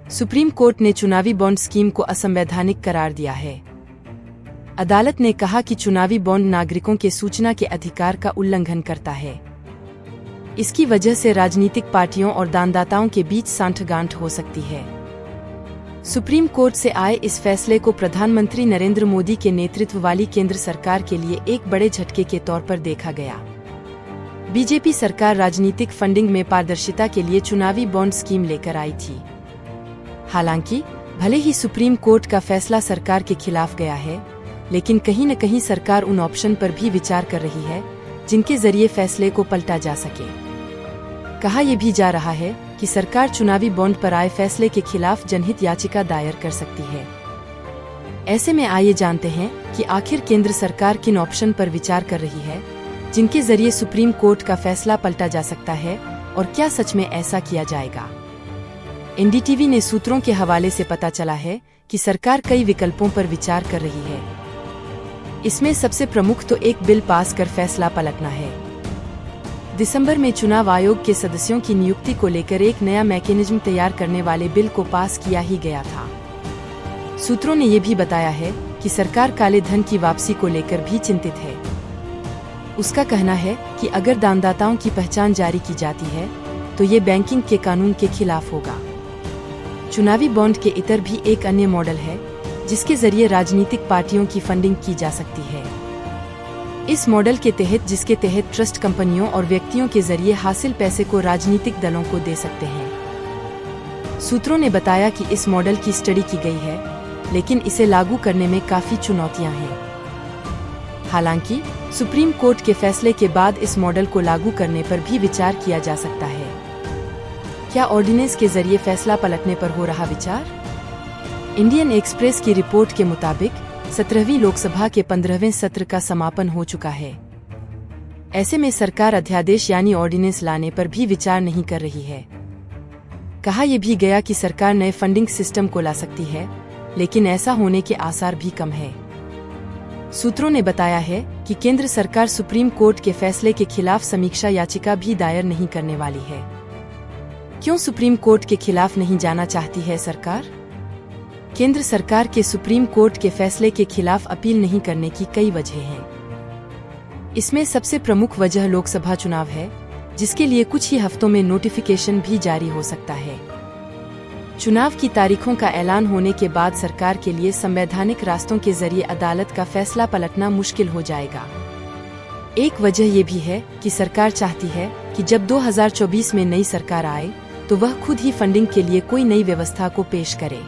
Supreme court ने चुनावी bond scheme को असंवैधानिक करार दिया है। अदालत ने कहा कि चुनावी बॉन्ड नागरिकों के सूचना के अधिकार का उल्लंघन करता है। इसकी वजह से राजनीतिक पार्टियों और दानदाताओं के बीच सांठगांठ हो सकती है। सुप्रीम कोर्ट से आए इस फैसले को प्रधानमंत्री नरेंद्र मोदी के नेतृत्व वाली केंद्र सरकार के लिए एक बड़े झटके के तौर पर देखा गया। बीजेपी सरकार राजनीतिक फंडिंग में पारदर्शिता के लिए चुनावी बॉन्ड स्कीम लेकर आई थी। हालांकि भले ही सुप्रीम कोर्ट का फैसला सरकार के खिलाफ गया है, लेकिन कहीं न कहीं सरकार उन ऑप्शन पर भी विचार कर रही है जिनके जरिए फैसले को पलटा जा सके। कहा यह भी जा रहा है कि सरकार चुनावी बॉन्ड पर आए फैसले के खिलाफ जनहित याचिका दायर कर सकती है। ऐसे में आइए जानते हैं कि आखिर केंद्र सरकार किन ऑप्शन पर विचार कर रही है जिनके जरिए सुप्रीम कोर्ट का फैसला पलटा जा सकता है, और क्या सच में ऐसा किया जाएगा। एनडीटीवी ने सूत्रों के हवाले से पता चला है कि सरकार कई विकल्पों पर विचार कर रही है। इसमें सबसे प्रमुख तो एक बिल पास कर फैसला पलटना है। दिसंबर में चुनाव आयोग के सदस्यों की नियुक्ति को लेकर एक नया मैकेनिज्म तैयार करने वाले बिल को पास किया ही गया था। सूत्रों ने यह भी बताया है कि सरकार काले धन की वापसी को लेकर भी चिंतित है। उसका कहना है कि अगर दानदाताओं की पहचान जारी की जाती है तो ये बैंकिंग के कानून के खिलाफ होगा। चुनावी बॉन्ड के इतर भी एक अन्य मॉडल है जिसके जरिए राजनीतिक पार्टियों की फंडिंग की जा सकती है। इस मॉडल के तहत जिसके तहत ट्रस्ट कंपनियों और व्यक्तियों के जरिए हासिल पैसे को राजनीतिक दलों को दे सकते हैं। सूत्रों ने बताया कि इस मॉडल की स्टडी की गई है, लेकिन इसे लागू करने में काफी चुनौतियां हैं। हालांकि सुप्रीम कोर्ट के फैसले के बाद इस मॉडल को लागू करने पर भी विचार किया जा सकता है। क्या ऑर्डिनेंस के जरिए फैसला पलटने पर हो रहा विचार? इंडियन एक्सप्रेस की रिपोर्ट के मुताबिक 17वीं लोकसभा के 15वें सत्र का समापन हो चुका है। ऐसे में सरकार अध्यादेश यानी ऑर्डिनेंस लाने पर भी विचार नहीं कर रही है। कहा यह भी गया कि सरकार नए फंडिंग सिस्टम को ला सकती है, लेकिन ऐसा होने के आसार भी कम है। सूत्रों ने बताया है कि केंद्र सरकार सुप्रीम कोर्ट के फैसले के खिलाफ समीक्षा याचिका भी दायर नहीं करने वाली है। क्यों सुप्रीम कोर्ट के खिलाफ नहीं जाना चाहती है सरकार? केंद्र सरकार के सुप्रीम कोर्ट के फैसले के खिलाफ अपील नहीं करने की कई वजह हैं। इसमें सबसे प्रमुख वजह लोकसभा चुनाव है, जिसके लिए कुछ ही हफ्तों में नोटिफिकेशन भी जारी हो सकता है। चुनाव की तारीखों का ऐलान होने के बाद सरकार के लिए संवैधानिक रास्तों के जरिए अदालत का फैसला पलटना मुश्किल हो जाएगा। एक वजह यह भी है कि सरकार चाहती है कि जब 2024 में नई सरकार आए तो वह खुद ही फंडिंग के लिए कोई नई व्यवस्था को पेश करे।